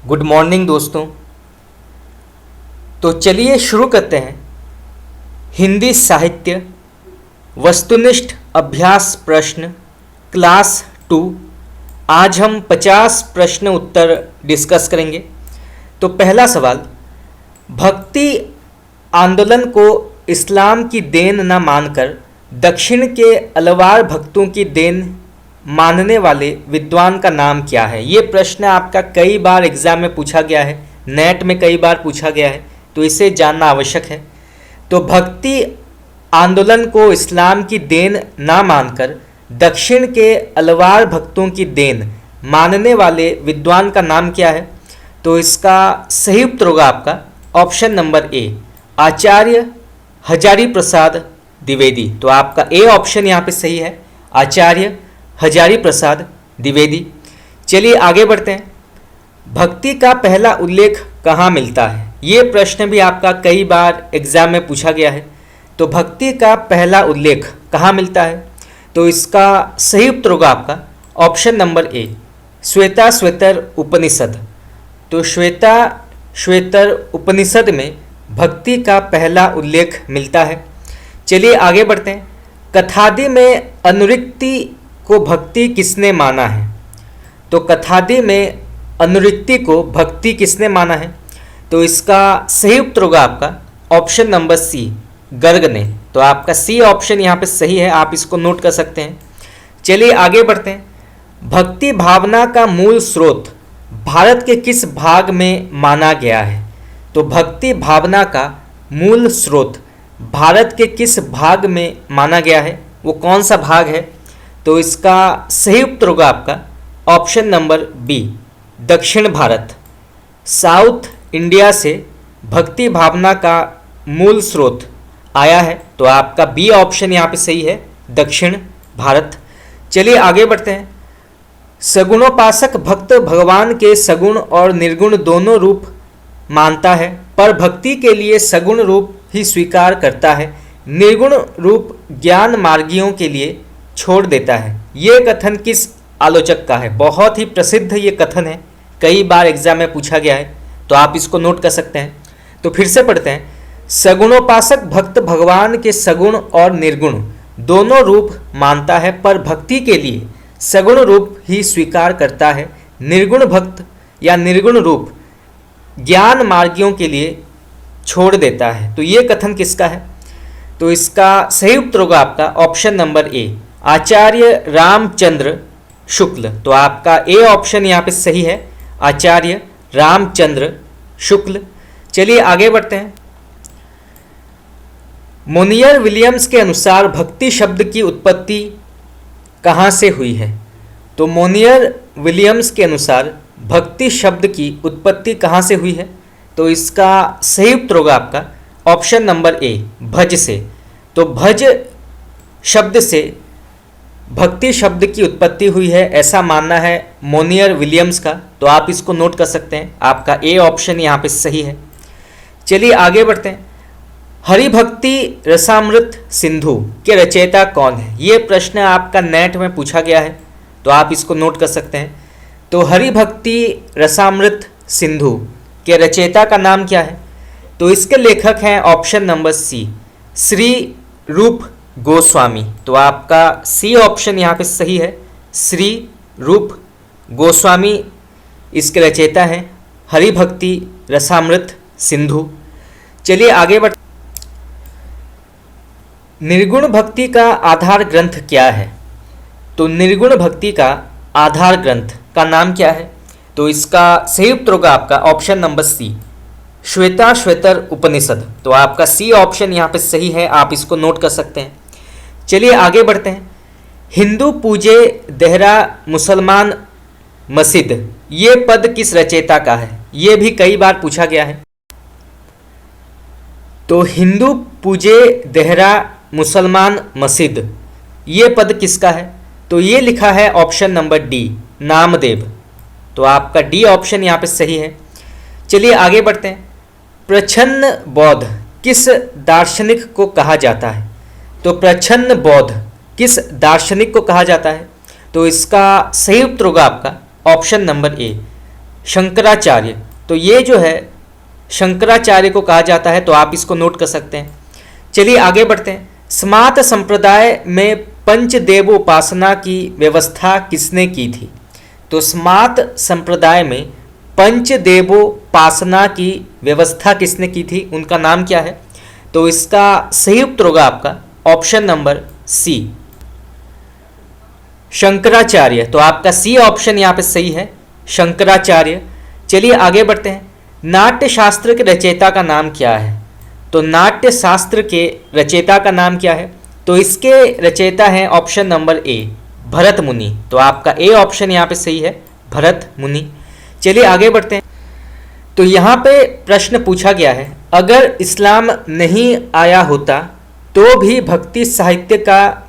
Good morning दोस्तों। तो चलिए शुरू करते हैं। हिंदी साहित्य वस्तुनिष्ठ अभ्यास प्रश्न क्लास 2। आज हम 50 प्रश्न उत्तर डिस्कस करेंगे। तो पहला सवाल, भक्ति आंदोलन को इस्लाम की देन न मानकर दक्षिण के अलवार भक्तों की देन मानने वाले विद्वान का नाम क्या है। ये प्रश्न आपका कई बार एग्जाम में पूछा गया है, नेट में कई बार पूछा गया है, तो इसे जानना आवश्यक है। तो भक्ति आंदोलन को इस्लाम की देन ना मानकर दक्षिण के अलवार भक्तों की देन मानने वाले विद्वान का नाम क्या है। तो इसका सही उत्तर होगा आपका ऑप्शन नंबर ए, आचार्य हजारी प्रसाद द्विवेदी। तो आपका ए ऑप्शन यहाँ पे सही है, आचार्य हजारी प्रसाद द्विवेदी। चलिए आगे बढ़ते हैं। भक्ति का पहला उल्लेख कहाँ मिलता है। ये प्रश्न भी आपका कई बार एग्जाम में पूछा गया है। तो भक्ति का पहला उल्लेख कहाँ मिलता है। तो इसका सही उत्तर होगा आपका ऑप्शन नंबर ए, श्वेता श्वेतर उपनिषद। तो श्वेता श्वेतर उपनिषद में भक्ति का पहला उल्लेख मिलता है। चलिए आगे बढ़ते हैं। कथादि में अनुरिक्ति को भक्ति किसने माना है। तो कथादि में अनुरिक्ति को भक्ति किसने माना है। तो इसका सही उत्तर होगा आपका ऑप्शन नंबर सी, गर्ग ने। तो आपका सी ऑप्शन यहाँ पे सही है, आप इसको नोट कर सकते हैं। चलिए आगे बढ़ते हैं। भक्ति भावना का मूल स्रोत भारत के किस भाग में माना गया है। तो भक्ति भावना का मूल स्रोत भारत के किस भाग में माना गया है, वो कौन सा भाग है। तो इसका सही उत्तर होगा आपका ऑप्शन नंबर बी, दक्षिण भारत। साउथ इंडिया से भक्ति भावना का मूल स्रोत आया है। तो आपका बी ऑप्शन यहाँ पे सही है, दक्षिण भारत। चलिए आगे बढ़ते हैं। सगुणोपासक भक्त भगवान के सगुण और निर्गुण दोनों रूप मानता है, पर भक्ति के लिए सगुण रूप ही स्वीकार करता है, निर्गुण रूप ज्ञान मार्गियों के लिए छोड़ देता है। ये कथन किस आलोचक का है। बहुत ही प्रसिद्ध ये कथन है, कई बार एग्जाम में पूछा गया है, तो आप इसको नोट कर सकते हैं। तो फिर से पढ़ते हैं। सगुणोपासक भक्त भगवान के सगुण और निर्गुण दोनों रूप मानता है, पर भक्ति के लिए सगुण रूप ही स्वीकार करता है, निर्गुण भक्त या निर्गुण रूप ज्ञान मार्गियों के लिए छोड़ देता है। तो ये कथन किसका है। तो इसका सही उत्तर होगा आपका ऑप्शन नंबर ए, आचार्य रामचंद्र शुक्ल। तो आपका ए ऑप्शन यहाँ पे सही है, आचार्य रामचंद्र शुक्ल। चलिए आगे बढ़ते हैं। मोनियर विलियम्स के अनुसार भक्ति शब्द की उत्पत्ति कहाँ से हुई है। तो मोनियर विलियम्स के अनुसार भक्ति शब्द की उत्पत्ति कहाँ से हुई है। तो इसका सही उत्तर होगा आपका ऑप्शन नंबर ए, भज से। तो भज शब्द से भक्ति शब्द की उत्पत्ति हुई है, ऐसा मानना है मोनियर विलियम्स का। तो आप इसको नोट कर सकते हैं, आपका ए ऑप्शन यहाँ पे सही है। चलिए आगे बढ़ते हैं। हरिभक्ति रसामृत सिंधु के रचयिता कौन है। ये प्रश्न आपका नेट में पूछा गया है, तो आप इसको नोट कर सकते हैं। तो हरिभक्ति रसामृत सिंधु के रचयिता का नाम क्या है। तो इसके लेखक हैं ऑप्शन नंबर सी, श्री रूप गोस्वामी। तो आपका सी ऑप्शन यहाँ पे सही है, श्री रूप गोस्वामी इसके रचयिता हैं, हरिभक्ति रसामृत सिंधु। चलिए आगे बढ़। निर्गुण भक्ति का आधार ग्रंथ क्या है। तो निर्गुण भक्ति का आधार ग्रंथ का नाम क्या है। तो इसका सही उत्तर होगा आपका ऑप्शन नंबर सी, श्वेता श्वेतर उपनिषद। तो आपका सी ऑप्शन यहाँ पे सही है, आप इसको नोट कर सकते हैं। चलिए आगे बढ़ते हैं। हिंदू पूजे देहरा मुसलमान मस्जिद, ये पद किस रचयिता का है। ये भी कई बार पूछा गया है। तो हिंदू पूजे देहरा मुसलमान मस्जिद, ये पद किसका है। तो ये लिखा है ऑप्शन नंबर डी, नामदेव। तो आपका डी ऑप्शन यहाँ पे सही है। चलिए आगे बढ़ते हैं। प्रच्छन्न बौद्ध किस दार्शनिक को कहा जाता है। तो प्रच्छन्न बौद्ध किस दार्शनिक को कहा जाता है। तो इसका सही उत्तर होगा आपका ऑप्शन नंबर ए, शंकराचार्य। तो ये जो है शंकराचार्य को कहा जाता है, तो आप इसको नोट कर सकते हैं। चलिए आगे बढ़ते हैं। स्मार्त संप्रदाय में पंचदेवोपासना की व्यवस्था किसने की थी? तो स्मार्त संप्रदाय में पंचदेवोपासना की व्यवस्था किसने की थी, उनका नाम क्या है? तो इसका सही उत्तर होगा आपका ऑप्शन नंबर सी, शंकराचार्य। तो आपका सी ऑप्शन यहाँ पे सही है, शंकराचार्य। चलिए आगे बढ़ते हैं। नाट्य शास्त्र के रचयिता का नाम क्या है? तो नाट्य शास्त्र के रचयिता का नाम क्या है? तो इसके रचयिता हैं ऑप्शन नंबर ए, भरत मुनि। तो आपका ए ऑप्शन यहाँ पे सही है, भरत मुनि। चलिए आगे बढ़ते हैं। तो यहाँ पे प्रश्न पूछा गया है, अगर इस्लाम नहीं आया होता तो भी भक्ति साहित्य का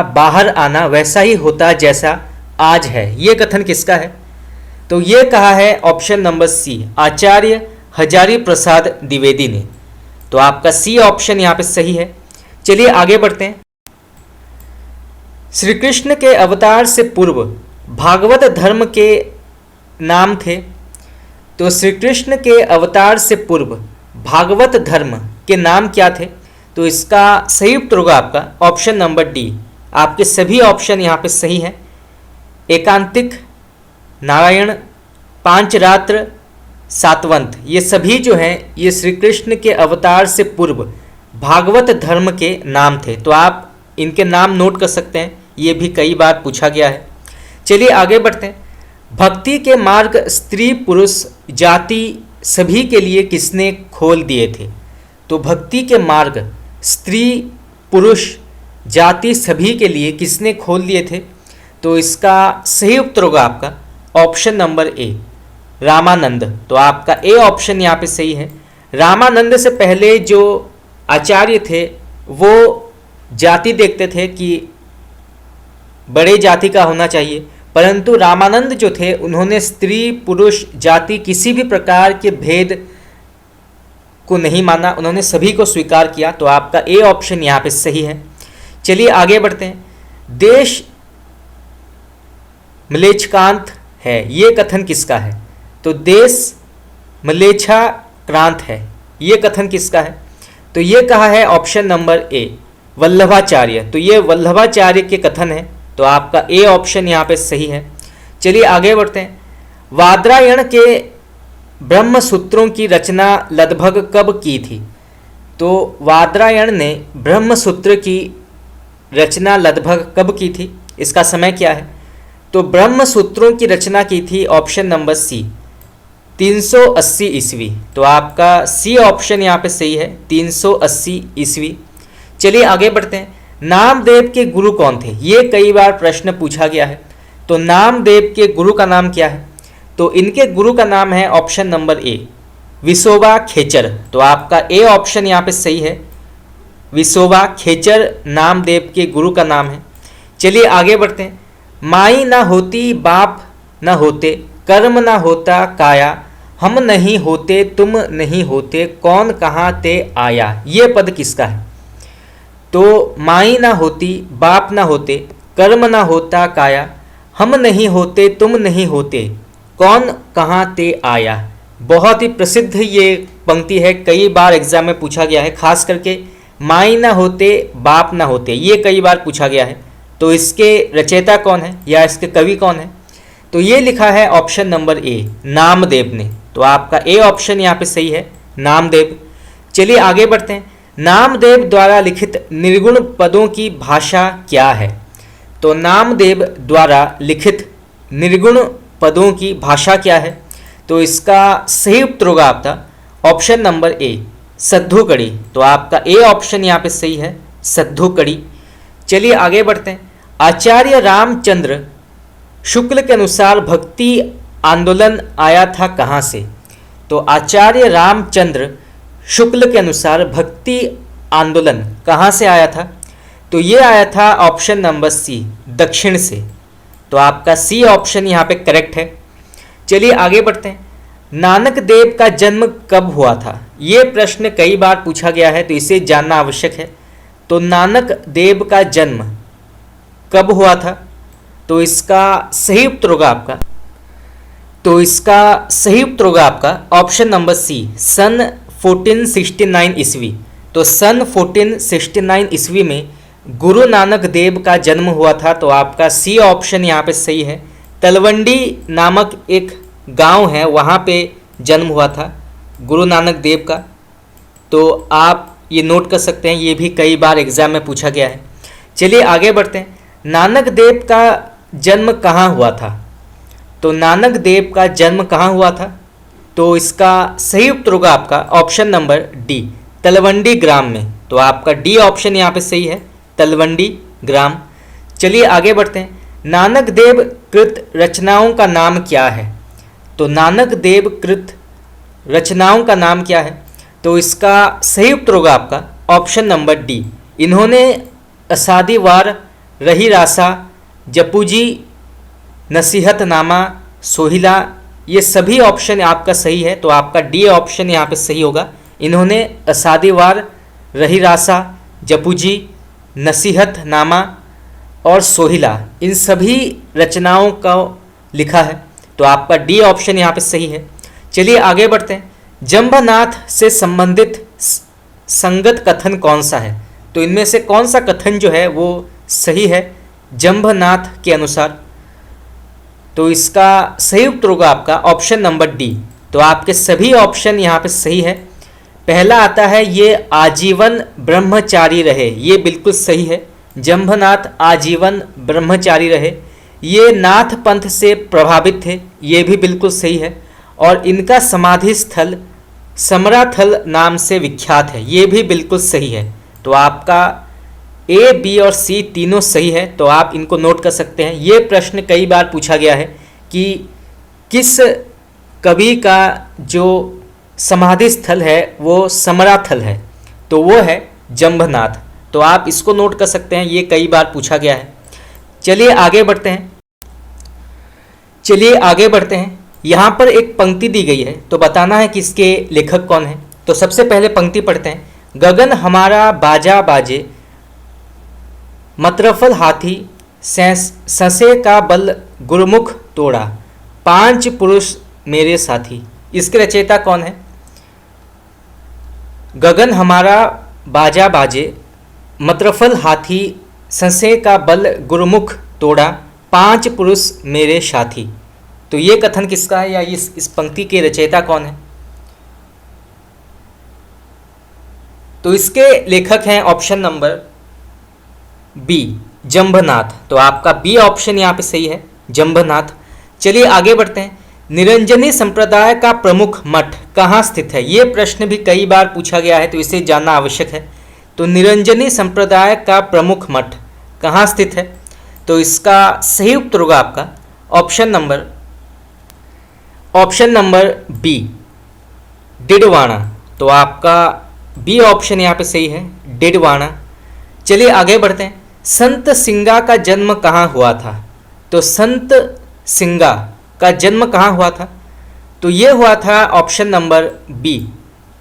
बाहर आना वैसा ही होता जैसा आज है, ये कथन किसका है? तो ये कहा है ऑप्शन नंबर सी, आचार्य हजारी प्रसाद द्विवेदी ने। तो आपका सी ऑप्शन यहाँ पे सही है। चलिए आगे बढ़ते हैं। श्री कृष्ण के अवतार से पूर्व भागवत धर्म के नाम थे। तो श्री कृष्ण के अवतार से पूर्व भागवत धर्म के नाम क्या थे? तो इसका सही उत्तर होगा आपका ऑप्शन नंबर डी। आपके सभी ऑप्शन यहाँ पे सही हैं। एकांतिक, नारायण, पांचरात्र, सातवंत, ये सभी जो हैं ये श्री कृष्ण के अवतार से पूर्व भागवत धर्म के नाम थे। तो आप इनके नाम नोट कर सकते हैं, ये भी कई बार पूछा गया है। चलिए आगे बढ़ते हैं। भक्ति के मार्ग स्त्री पुरुष जाति सभी के लिए किसने खोल दिए थे? तो भक्ति के मार्ग स्त्री पुरुष जाति सभी के लिए किसने खोल दिए थे? तो इसका सही उत्तर होगा आपका ऑप्शन नंबर ए, रामानंद। तो आपका ए ऑप्शन यहाँ पे सही है। रामानंद से पहले जो आचार्य थे वो जाति देखते थे कि बड़े जाति का होना चाहिए, परंतु रामानंद जो थे उन्होंने स्त्री पुरुष जाति किसी भी प्रकार के भेद को नहीं माना, उन्होंने सभी को स्वीकार किया। तो आपका ए ऑप्शन यहाँ पे सही है। चलिए आगे बढ़ते हैं। देश म्लेच्छकांत है, ये कथन किसका है? तो देश म्लेच्छाक्रांत है, ये कथन किसका है? तो ये कहा है ऑप्शन नंबर ए, वल्लभाचार्य। तो ये वल्लभाचार्य के कथन है। तो आपका ए ऑप्शन यहाँ पे सही है। चलिए आगे बढ़ते हैं। वादरायण के ब्रह्म सूत्रों की रचना लगभग कब की थी? तो वादरायण ने ब्रह्म सूत्र की रचना लगभग कब की थी? इसका समय क्या है? तो ब्रह्म सूत्रों की रचना की थी ऑप्शन नंबर सी, 380 ईस्वी। तो आपका सी ऑप्शन यहाँ पे सही है, 380 ईस्वी। चलिए आगे बढ़ते हैं। नामदेव के गुरु कौन थे? ये कई बार प्रश्न पूछा गया है। तो नामदेव के गुरु का नाम क्या है? तो इनके गुरु का नाम है ऑप्शन नंबर ए, विसोबा खेचर। तो आपका ए ऑप्शन यहाँ पे सही है, विसोबा खेचर नामदेव के गुरु का नाम है। चलिए आगे बढ़ते हैं। माई ना होती बाप न होते, कर्म ना होता काया, हम नहीं होते तुम नहीं होते, कौन कहाँ ते आया, ये पद किसका है? तो माई ना होती बाप ना होते, कर्म ना होता काया, हम नहीं होते तुम नहीं होते, कौन कहाँ ते आया। बहुत ही प्रसिद्ध ये पंक्ति है, कई बार एग्जाम में पूछा गया है। खास करके माई ना होते बाप ना होते, ये कई बार पूछा गया है। तो इसके रचयिता कौन है या इसके कवि कौन है? तो ये लिखा है ऑप्शन नंबर ए, नामदेव ने। तो आपका ए ऑप्शन यहाँ पे सही है, नामदेव। चलिए आगे बढ़ते हैं। नामदेव द्वारा लिखित निर्गुण पदों की भाषा क्या है? तो नामदेव द्वारा लिखित निर्गुण पदों की भाषा क्या है? तो इसका सही उत्तर होगा आपका ऑप्शन नंबर ए, सद्धुकड़ी। तो आपका ए ऑप्शन यहाँ पे सही है, सद्धुकड़ी। चलिए आगे बढ़ते हैं। आचार्य रामचंद्र शुक्ल के अनुसार भक्ति आंदोलन आया था कहाँ से? तो आचार्य रामचंद्र शुक्ल के अनुसार भक्ति आंदोलन कहाँ से आया था? तो ये आया था ऑप्शन नंबर सी, दक्षिण से। तो आपका सी ऑप्शन यहाँ पे करेक्ट है। चलिए आगे बढ़ते हैं। नानक देव का जन्म कब हुआ था? ये प्रश्न कई बार पूछा गया है, तो इसे जानना आवश्यक है। तो नानक देव का जन्म कब हुआ था? तो इसका सही उत्तर होगा आपका तो इसका सही उत्तर होगा आपका ऑप्शन नंबर सी, सन 1469 ईस्वी। तो सन 1469 ईस्वी में गुरु नानक देव का जन्म हुआ था। तो आपका सी ऑप्शन यहाँ पे सही है। तलवंडी नामक एक गांव है, वहाँ पे जन्म हुआ था गुरु नानक देव का। तो आप ये नोट कर सकते हैं, ये भी कई बार एग्जाम में पूछा गया है। चलिए आगे बढ़ते हैं। नानक देव का जन्म कहाँ हुआ था? तो नानक देव का जन्म कहाँ हुआ था? तो इसका सही उत्तर होगा आपका ऑप्शन नंबर डी, तलवंडी ग्राम में। तो आपका डी ऑप्शन यहाँ पे सही है, तलवंडी ग्राम। चलिए आगे बढ़ते हैं। नानक देव कृत रचनाओं का नाम क्या है? तो नानक देव कृत रचनाओं का नाम क्या है? तो इसका सही उत्तर होगा आपका ऑप्शन नंबर डी। इन्होंने असादी वार, रही रासा, जपूजी, नसीहतनामा, सोहिला, ये सभी ऑप्शन आपका सही है। तो आपका डी ऑप्शन यहाँ पे सही होगा। इन्होंने असादी वार, रही रासा, जपूजी, नसीहतनामा और सोहिला, इन सभी रचनाओं को लिखा है। तो आपका डी ऑप्शन यहाँ पे सही है। चलिए आगे बढ़ते हैं। जंभनाथ से संबंधित संगत कथन कौन सा है? तो इनमें से कौन सा कथन जो है वो सही है जंभनाथ के अनुसार? तो इसका सही उत्तर होगा आपका ऑप्शन नंबर डी। तो आपके सभी ऑप्शन यहाँ पे सही है। पहला आता है ये आजीवन ब्रह्मचारी रहे, ये बिल्कुल सही है। जंभनाथ आजीवन ब्रह्मचारी रहे। ये नाथ पंथ से प्रभावित थे, ये भी बिल्कुल सही है। और इनका समाधि स्थल समराथल नाम से विख्यात है, ये भी बिल्कुल सही है। तो आपका ए, बी और सी तीनों सही है। तो आप इनको नोट कर सकते हैं। ये प्रश्न कई बार पूछा गया है कि किस कवि का जो समाधि स्थल है वो समराथल है? तो वो है जंभनाथ। तो आप इसको नोट कर सकते हैं, ये कई बार पूछा गया है। चलिए आगे बढ़ते हैं। यहाँ पर एक पंक्ति दी गई है, तो बताना है कि इसके लेखक कौन है। तो सबसे पहले पंक्ति पढ़ते हैं। गगन हमारा बाजा बाजे, मतरफल हाथी, ससे का बल गुरुमुख तोड़ा, 5 पुरुष मेरे साथी। इसके रचयिता कौन है? गगन हमारा बाजा बाजे, मतरफल हाथी, ससे का बल गुरुमुख तोड़ा, 5 पुरुष मेरे साथी। तो ये कथन किसका है, या इस पंक्ति के रचयिता कौन है? तो इसके लेखक हैं ऑप्शन नंबर बी, जंभनाथ। तो आपका बी ऑप्शन यहाँ पे सही है, जंभनाथ। चलिए आगे बढ़ते हैं। निरंजनी संप्रदाय का प्रमुख मठ कहाँ स्थित है? ये प्रश्न भी कई बार पूछा गया है, तो इसे जानना आवश्यक है। तो निरंजनी संप्रदाय का प्रमुख मठ कहाँ स्थित है? तो इसका सही उत्तर होगा आपका ऑप्शन नंबर बी, डिडवाना। तो आपका बी ऑप्शन यहाँ पे सही है, डिडवाना। चलिए आगे बढ़ते हैं। संत सिंगा का जन्म कहाँ हुआ था? तो संत सिंगा का जन्म कहाँ हुआ था? तो ये हुआ था ऑप्शन नंबर बी,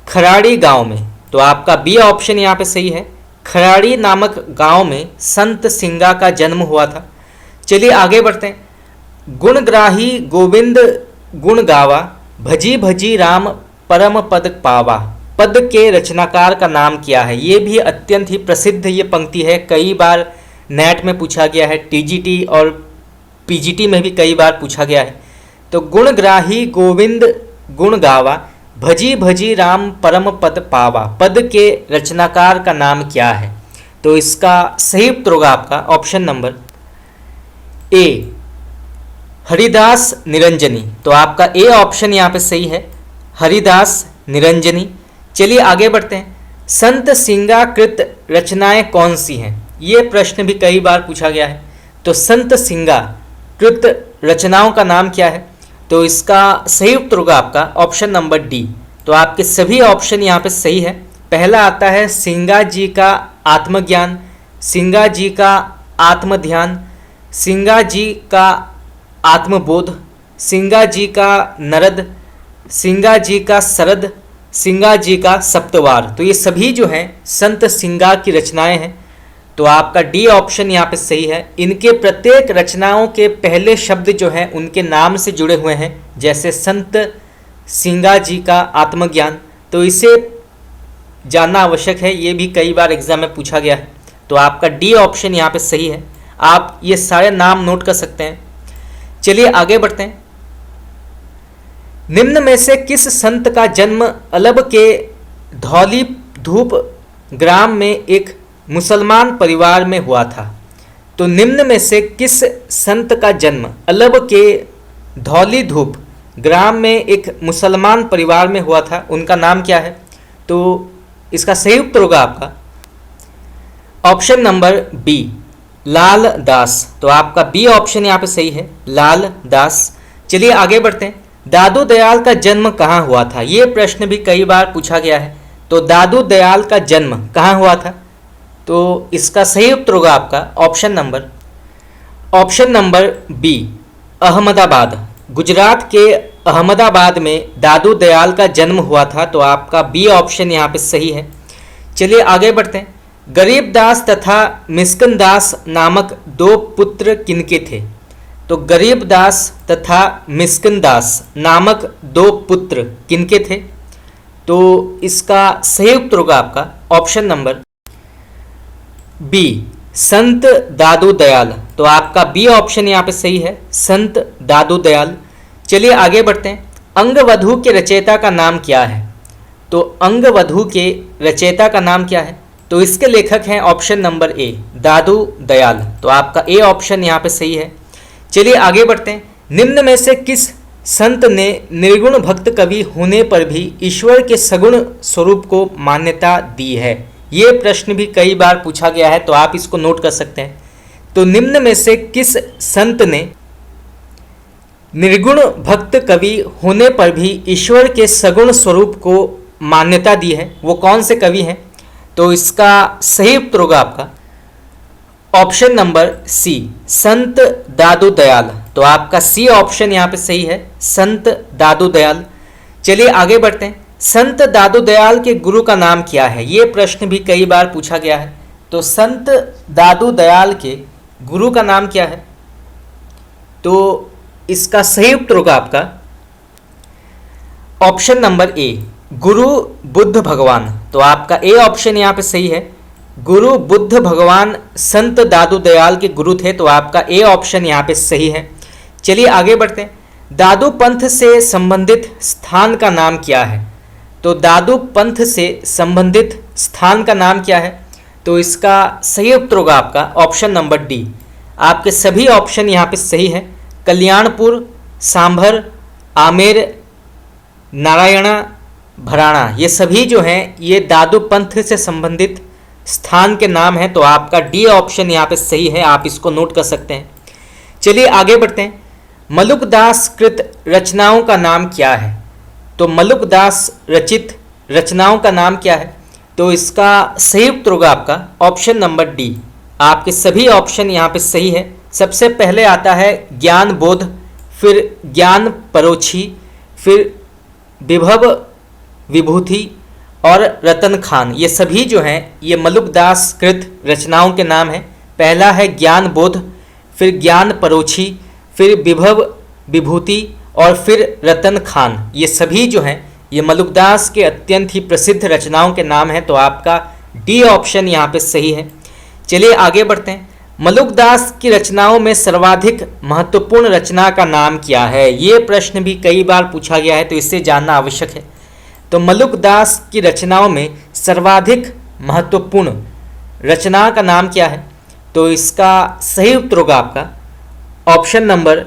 खराड़ी गांव में। तो आपका बी ऑप्शन यहाँ पे सही है, खराड़ी नामक गांव में संत सिंगा का जन्म हुआ था। चलिए आगे बढ़ते हैं। गुणग्राही गोविंद गुण गावा, भजी भजी राम परम पद पावा, पद के रचनाकार का नाम क्या है? ये भी अत्यंत ही प्रसिद्ध ये पंक्ति है, कई बार नेट में पूछा गया है, टीजीटी और पीजीटी में भी कई बार पूछा गया है। तो गुणग्राही गोविंद गुण गावा, भजी भजी राम परम पद पावा, पद के रचनाकार का नाम क्या है? तो इसका सही उत्तर होगा आपका option number A, Haridas Niranjani. तो आपका ए ऑप्शन यहाँ पे सही है, हरिदास निरंजनी। चलिए आगे बढ़ते हैं। संत सिंगा कृत रचनाएं कौन सी हैं? ये प्रश्न भी कई बार पूछा गया है। तो संत सिंगा कृत रचनाओं का नाम क्या है? तो इसका सही उत्तर होगा आपका ऑप्शन नंबर डी। तो आपके सभी ऑप्शन यहाँ पे सही है। पहला आता है सिंगा जी का आत्मज्ञान, सिंगा जी का आत्मध्यान, सिंगा जी का आत्मबोध, सिंगा जी का नरद, सिंगा जी का सरद, सिंगा जी का सप्तवार। तो ये सभी जो हैं संत सिंगा की रचनाएं हैं। तो आपका डी ऑप्शन यहाँ पे सही है। इनके प्रत्येक रचनाओं के पहले शब्द जो हैं उनके नाम से जुड़े हुए हैं, जैसे संत सिंगा जी का आत्मज्ञान, तो इसे जानना आवश्यक है, ये भी कई बार एग्जाम में पूछा गया है। तो आपका डी ऑप्शन यहाँ पे सही है। आप ये सारे नाम नोट कर सकते हैं। चलिए आगे बढ़ते हैं। निम्न में से किस संत का जन्म अलब के धौली धूप ग्राम में एक मुसलमान परिवार में हुआ था? तो निम्न में से किस संत का जन्म अलब के धौली धूप ग्राम में एक मुसलमान परिवार में हुआ था? उनका नाम क्या है? तो इसका सही उत्तर होगा आपका option number B, Lal Das. तो आपका बी ऑप्शन यहाँ पे सही है, लाल दास। चलिए आगे बढ़ते हैं। दादू दयाल का जन्म कहाँ हुआ था? ये प्रश्न भी कई बार पूछा गया है। तो दादू दयाल का जन्म कहाँ हुआ था? तो इसका सही उत्तर होगा आपका option number B, Ahmedabad. Gujarat के अहमदाबाद में दादू दयाल का जन्म हुआ था। तो आपका बी ऑप्शन यहाँ पे सही है। चलिए आगे बढ़ते हैं। गरीबदास तथा मिस्किनदास नामक दो पुत्र किनके थे? तो गरीबदास तथा मिस्किनदास नामक दो पुत्र किनके थे? तो इसका सही उत्तर होगा आपका ऑप्शन नंबर बी, संत दादू दयाल। तो आपका बी ऑप्शन यहाँ पे सही है, संत दादू दयाल। चलिए आगे बढ़ते हैं। अंगवधू के रचयिता का नाम क्या है? तो अंगवधू के रचयिता का नाम क्या है? तो इसके लेखक हैं ऑप्शन नंबर ए, दादू दयाल। तो आपका ए ऑप्शन यहाँ पे सही है। चलिए आगे बढ़ते हैं। निम्न में से किस संत ने निर्गुण भक्त कवि होने पर भी ईश्वर के सगुण स्वरूप को मान्यता दी है? ये प्रश्न भी कई बार पूछा गया है, तो आप इसको नोट कर सकते हैं। तो निम्न में से किस संत ने निर्गुण भक्त कवि होने पर भी ईश्वर के सगुण स्वरूप को मान्यता दी है? वो कौन से कवि हैं? तो इसका सही उत्तर होगा आपका ऑप्शन नंबर सी, संत दादू दयाल। तो आपका सी ऑप्शन यहाँ पे सही है, संत दादू दयाल। चलिए आगे बढ़ते हैं। संत दादू दयाल के गुरु का नाम क्या है? ये प्रश्न भी कई बार पूछा गया है। तो संत दादू दयाल के गुरु का नाम क्या है? तो इसका सही उत्तर होगा आपका ऑप्शन नंबर ए, गुरु बुद्ध भगवान। तो आपका ए ऑप्शन यहाँ पे सही है, गुरु बुद्ध भगवान संत दादू दयाल के गुरु थे। तो आपका ए ऑप्शन यहाँ पे सही है। चलिए आगे बढ़ते हैं। दादू पंथ से संबंधित स्थान का नाम क्या है? तो दादू पंथ से संबंधित स्थान का नाम क्या है? तो इसका सही उत्तर होगा आपका ऑप्शन नंबर डी। आपके सभी ऑप्शन यहाँ पे सही है। कल्याणपुर, सांभर, आमेर, नारायणा, भराणा, ये सभी जो हैं ये दादू पंथ से संबंधित स्थान के नाम हैं। तो आपका डी ऑप्शन यहाँ पे सही है, आप इसको नोट कर सकते हैं। चलिए आगे बढ़ते हैं। मलुकदास कृत रचनाओं का नाम क्या है? तो मलुकदास रचित रचनाओं का नाम क्या है? तो इसका सही उत्तर होगा आपका ऑप्शन नंबर डी। आपके सभी ऑप्शन यहाँ पे सही है। सबसे पहले आता है ज्ञान बोध, फिर ज्ञान परोक्षी, फिर विभव विभूति और रतन खान। ये सभी जो हैं ये मलुकदास कृत रचनाओं के नाम हैं। पहला है ज्ञान बोध, फिर ज्ञान परोक्षी, फिर विभव विभूति और फिर रतन खान। ये सभी जो हैं ये मलुकदास के अत्यंत ही प्रसिद्ध रचनाओं के नाम हैं। तो आपका डी ऑप्शन यहाँ पे सही है। चलिए आगे बढ़ते हैं। मलुकदास की रचनाओं में सर्वाधिक महत्वपूर्ण रचना का नाम क्या है? ये प्रश्न भी कई बार पूछा गया है, तो इससे जानना आवश्यक है। तो मलुकदास की रचनाओं में सर्वाधिक महत्वपूर्ण रचना का नाम क्या है? तो इसका सही उत्तर होगा आपका ऑप्शन नंबर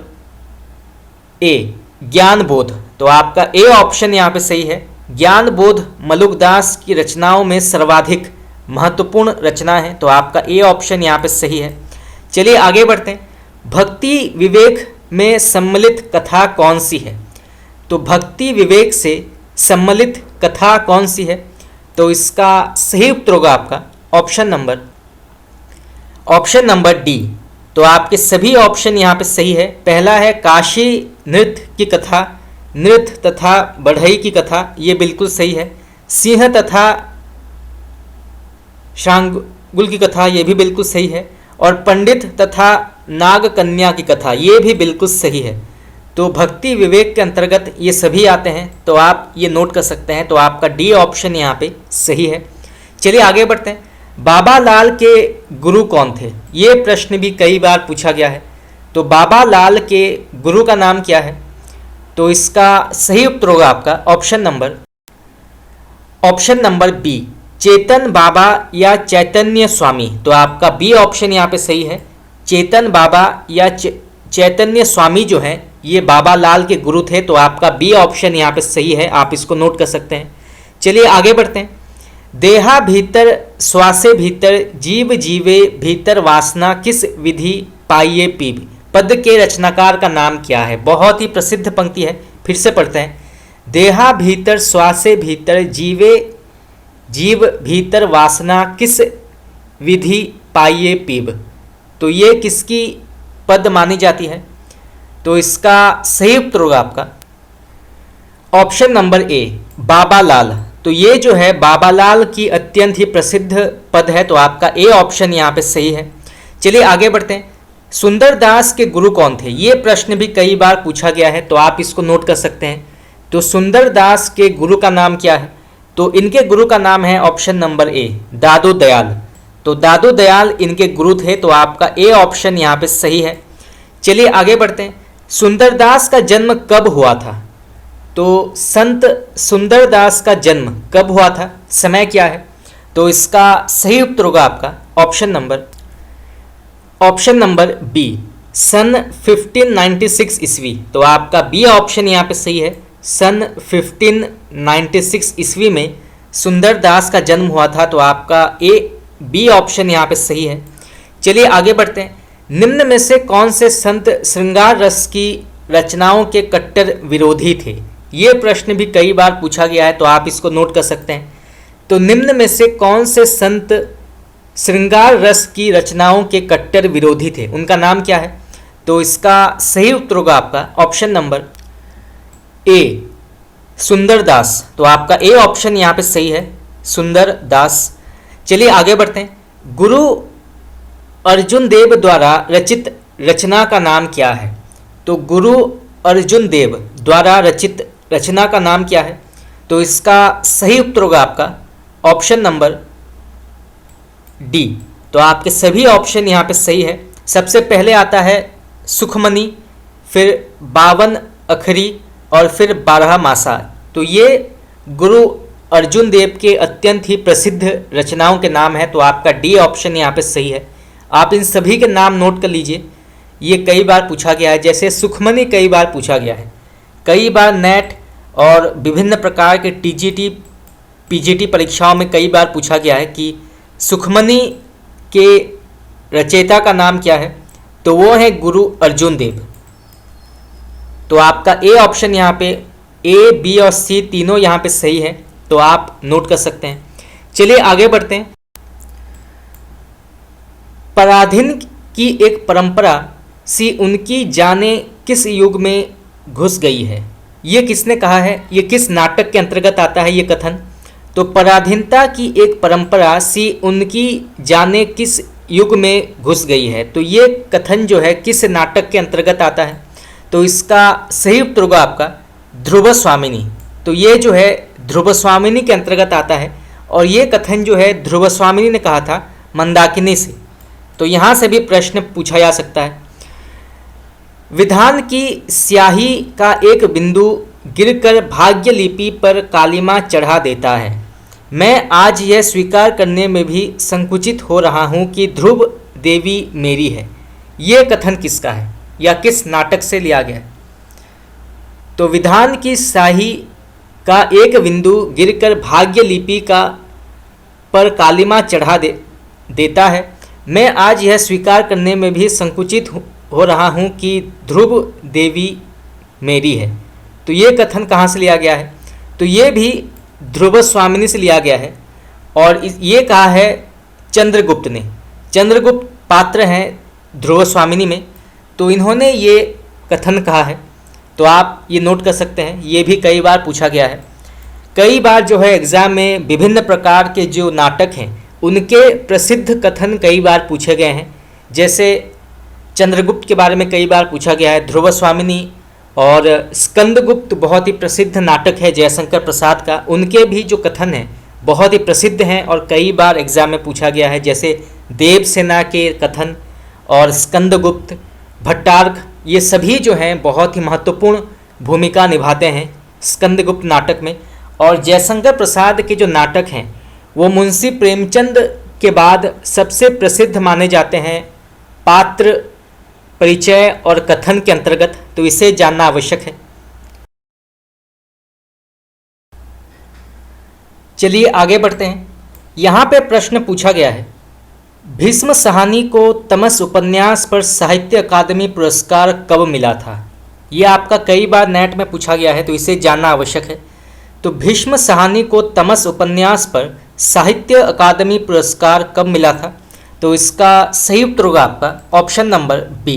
ए, ज्ञान बोध। तो आपका ए ऑप्शन यहाँ पे सही है। ज्ञान बोध मलुकदास की रचनाओं में सर्वाधिक महत्वपूर्ण रचना है। तो आपका ए ऑप्शन यहाँ पे सही है। चलिए आगे बढ़ते हैं। भक्ति विवेक में सम्मिलित कथा कौन सी है? तो भक्ति विवेक से सम्मिलित कथा कौन सी है? तो इसका सही उत्तर होगा आपका ऑप्शन नंबर डी। तो आपके सभी ऑप्शन यहाँ पे सही है। पहला है काशी नृत्य की कथा, नृत्य तथा बढ़ई की कथा, ये बिल्कुल सही है। सिंह तथा गुल की कथा, ये भी बिल्कुल सही है। और पंडित तथा नाग कन्या की कथा, ये भी बिल्कुल सही है। तो भक्ति विवेक के अंतर्गत ये सभी आते हैं, तो आप ये नोट कर सकते हैं। तो आपका डी ऑप्शन यहाँ पे सही है। चलिए आगे बढ़ते हैं। बाबा लाल के गुरु कौन थे? ये प्रश्न भी कई बार पूछा गया है। तो बाबा लाल के गुरु का नाम क्या है? तो इसका सही उत्तर होगा आपका ऑप्शन नंबर बी, चेतन बाबा या चैतन्य स्वामी। तो आपका बी ऑप्शन यहाँ पे सही है। चेतन बाबा या चैतन्य स्वामी जो है ये बाबा लाल के गुरु थे। तो आपका बी ऑप्शन यहाँ पे सही है, आप इसको नोट कर सकते हैं। चलिए आगे बढ़ते हैं। देहा भीतर श्वासे भीतर जीव जीवे भीतर वासना किस विधि पाइये पीब, पद के रचनाकार का नाम क्या है? बहुत ही प्रसिद्ध पंक्ति है, फिर से पढ़ते हैं। देहा भीतर श्वासे भीतर जीवे जीव भीतर वासना किस विधि पाइये पीब। तो ये किसकी पद मानी जाती है? तो इसका सही उत्तर होगा आपका ऑप्शन नंबर ए, बाबा लाल। तो ये जो है बाबा लाल की अत्यंत ही प्रसिद्ध पद है। तो आपका ए ऑप्शन यहाँ पे सही है। चलिए आगे बढ़ते हैं। सुंदरदास के गुरु कौन थे? ये प्रश्न भी कई बार पूछा गया है, तो आप इसको नोट कर सकते हैं। तो सुंदरदास के गुरु का नाम क्या है? तो इनके गुरु का नाम है ऑप्शन नंबर ए, दादू दयाल। तो दादू दयाल इनके गुरु थे। तो आपका ए ऑप्शन यहाँ पे सही है। चलिए आगे बढ़ते हैं। सुंदरदास का जन्म कब हुआ था? तो संत सुंदरदास का जन्म कब हुआ था, समय क्या है? तो इसका सही उत्तर होगा आपका ऑप्शन नंबर बी, सन 1596 ईस्वी। तो आपका बी ऑप्शन यहाँ पे सही है। सन 1596 ईस्वी में सुंदरदास का जन्म हुआ था। तो आपका बी ऑप्शन यहाँ पे सही है। चलिए आगे बढ़ते हैं। निम्न में से कौन से संत श्रृंगार रस की रचनाओं के कट्टर विरोधी थे? ये प्रश्न भी कई बार पूछा गया है, तो आप इसको नोट कर सकते हैं। तो निम्न में से कौन से संत श्रृंगार रस की रचनाओं के कट्टर विरोधी थे, उनका नाम क्या है? तो इसका सही उत्तर होगा आपका ऑप्शन नंबर ए, सुंदरदास। तो आपका ए ऑप्शन यहाँ पे सही है, सुंदरदास। चलिए आगे बढ़ते हैं। गुरु अर्जुन देव द्वारा रचित रचना का नाम क्या है? तो गुरु अर्जुन देव द्वारा रचित रचना का नाम क्या है? तो इसका सही उत्तर होगा आपका ऑप्शन नंबर डी। तो आपके सभी ऑप्शन यहाँ पे सही है। सबसे पहले आता है सुखमनी, फिर 52 अखरी और फिर 12 मासा। तो ये गुरु अर्जुन देव के अत्यंत ही प्रसिद्ध रचनाओं के नाम है। तो आपका डी ऑप्शन यहाँ पे सही है। आप इन सभी के नाम नोट कर लीजिए, ये कई बार पूछा गया है। जैसे सुखमनी कई बार पूछा गया है, कई बार नेट और विभिन्न प्रकार के टीजीटी पीजीटी परीक्षाओं में कई बार पूछा गया है कि सुखमनी के रचयिता का नाम क्या है? तो वो है गुरु अर्जुन देव। तो आपका ए ऑप्शन यहाँ पे, ए बी और सी तीनों यहाँ पे सही है। तो आप नोट कर सकते हैं। चलिए आगे बढ़ते हैं। पराधीन की एक परंपरा सी उनकी जाने किस युग में घुस गई है? ये किसने कहा है? ये किस नाटक के अंतर्गत आता है ये कथन? तो पराधीनता की एक परंपरा सी उनकी जाने किस युग में घुस गई है। तो ये कथन जो है किस नाटक के अंतर्गत आता है? तो इसका सही उत्तर होगा आपका ध्रुव स्वामिनी। तो ये जो है ध्रुव स्वामिनी के अंतर्गत आता है। और ये कथन जो है ध्रुव स्वामिनी ने कहा था मंदाकिनी से। तो यहाँ से भी प्रश्न पूछा जा सकता है। विधान की स्याही का एक बिंदु गिरकर भाग्य लिपि पर कालिमा चढ़ा देता है। मैं आज यह स्वीकार करने में भी संकुचित हो रहा हूँ कि ध्रुव देवी मेरी है। ये कथन किसका है या किस नाटक से लिया गया है? तो विधान की स्याही का एक बिंदु गिरकर भाग्य लिपि का पर कालिमा चढ़ा देता है। मैं आज यह स्वीकार करने में भी संकुचित हो रहा हूँ कि ध्रुव देवी मेरी है। तो ये कथन कहाँ से लिया गया है? तो ये भी ध्रुव स्वामिनी से लिया गया है। और ये कहा है चंद्रगुप्त ने। चंद्रगुप्त पात्र हैं ध्रुव स्वामिनी में, तो इन्होंने ये कथन कहा है। तो आप ये नोट कर सकते हैं। ये भी कई बार पूछा गया है। कई बार जो है एग्ज़ाम में विभिन्न प्रकार के जो नाटक हैं उनके प्रसिद्ध कथन कई बार पूछे गए हैं। जैसे चंद्रगुप्त के बारे में कई बार पूछा गया है, ध्रुव स्वामिनी और स्कंदगुप्त बहुत ही प्रसिद्ध नाटक है जयशंकर प्रसाद का, उनके भी जो कथन हैं बहुत ही प्रसिद्ध हैं और कई बार एग्जाम में पूछा गया है। जैसे देवसेना के कथन और स्कंदगुप्त, भट्टार्क, ये सभी जो हैं बहुत ही महत्वपूर्ण भूमिका निभाते हैं स्कंदगुप्त नाटक में। और जयशंकर प्रसाद के जो नाटक हैं वो मुंशी प्रेमचंद के बाद सबसे प्रसिद्ध माने जाते हैं पात्र, परिचय और कथन के अंतर्गत, तो इसे जानना आवश्यक है। चलिए आगे बढ़ते हैं। यहाँ पे प्रश्न पूछा गया है, भीष्म साहनी को तमस उपन्यास पर साहित्य अकादमी पुरस्कार कब मिला था? ये आपका कई बार नेट में पूछा गया है, तो इसे जानना आवश्यक है। तो भीष्म साहनी को तमस उपन्यास पर साहित्य अकादमी पुरस्कार कब मिला था? तो इसका सही उत्तर होगा आपका ऑप्शन नंबर बी,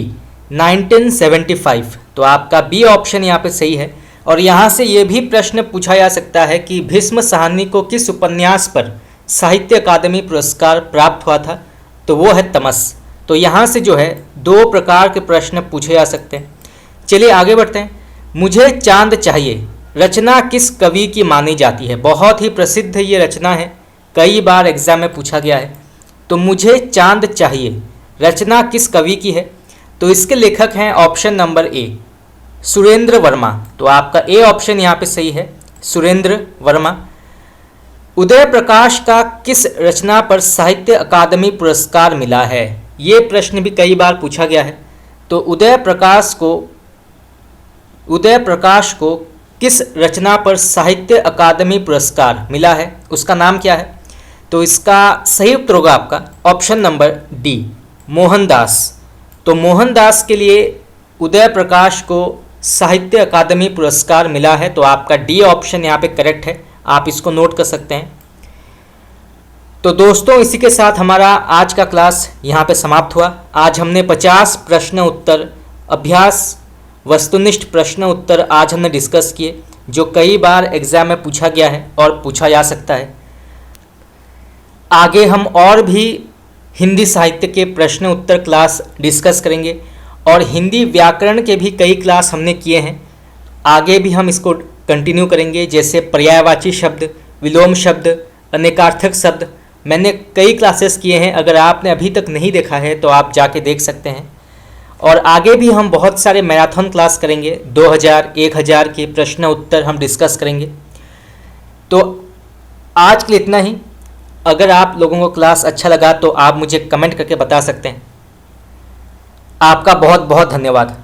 1975। तो आपका बी ऑप्शन यहाँ पे सही है। और यहाँ से ये भी प्रश्न पूछा जा सकता है कि भीष्म साहनी को किस उपन्यास पर साहित्य अकादमी पुरस्कार प्राप्त हुआ था? तो वो है तमस। तो यहाँ से जो है दो प्रकार के प्रश्न पूछे जा सकते हैं। चलिए आगे बढ़ते हैं। मुझे चांद चाहिए रचना किस कवि की मानी जाती है? बहुत ही प्रसिद्ध ये रचना है, कई बार एग्जाम में पूछा गया है। तो मुझे चांद चाहिए रचना किस कवि की है? तो इसके लेखक हैं option number A, Surendra Verma. तो आपका ए ऑप्शन यहाँ पे सही है, सुरेंद्र वर्मा। उदय प्रकाश का किस रचना पर साहित्य अकादमी पुरस्कार मिला है? ये प्रश्न भी कई बार पूछा गया है। तो उदय प्रकाश को किस रचना पर साहित्य अकादमी पुरस्कार मिला है? उसका नाम क्या है? तो इसका सही उत्तर होगा आपका ऑप्शन नंबर डी, मोहनदास। तो मोहनदास के लिए उदय प्रकाश को साहित्य अकादमी पुरस्कार मिला है। तो आपका डी ऑप्शन यहाँ पे करेक्ट है, आप इसको नोट कर सकते हैं। तो दोस्तों इसी के साथ हमारा आज का क्लास यहाँ पे समाप्त हुआ। आज हमने 50 प्रश्न उत्तर अभ्यास वस्तुनिष्ठ प्रश्न उत्तर आज हमने डिस्कस किए, जो कई बार एग्जाम में पूछा गया है और पूछा जा सकता है। आगे हम और भी हिंदी साहित्य के प्रश्न उत्तर क्लास डिस्कस करेंगे और हिंदी व्याकरण के भी कई क्लास हमने किए हैं, आगे भी हम इसको कंटिन्यू करेंगे। जैसे पर्यायवाची शब्द, विलोम शब्द, अनेकार्थक शब्द, मैंने कई क्लासेस किए हैं। अगर आपने अभी तक नहीं देखा है तो आप जाके देख सकते हैं। और आगे भी हम बहुत सारे मैराथन क्लास करेंगे, 2000, 1000 के प्रश्न उत्तर हम डिस्कस करेंगे। तो आज के लिए इतना ही। अगर आप लोगों को क्लास अच्छा लगा तो आप मुझे कमेंट करके बता सकते हैं। आपका बहुत बहुत धन्यवाद।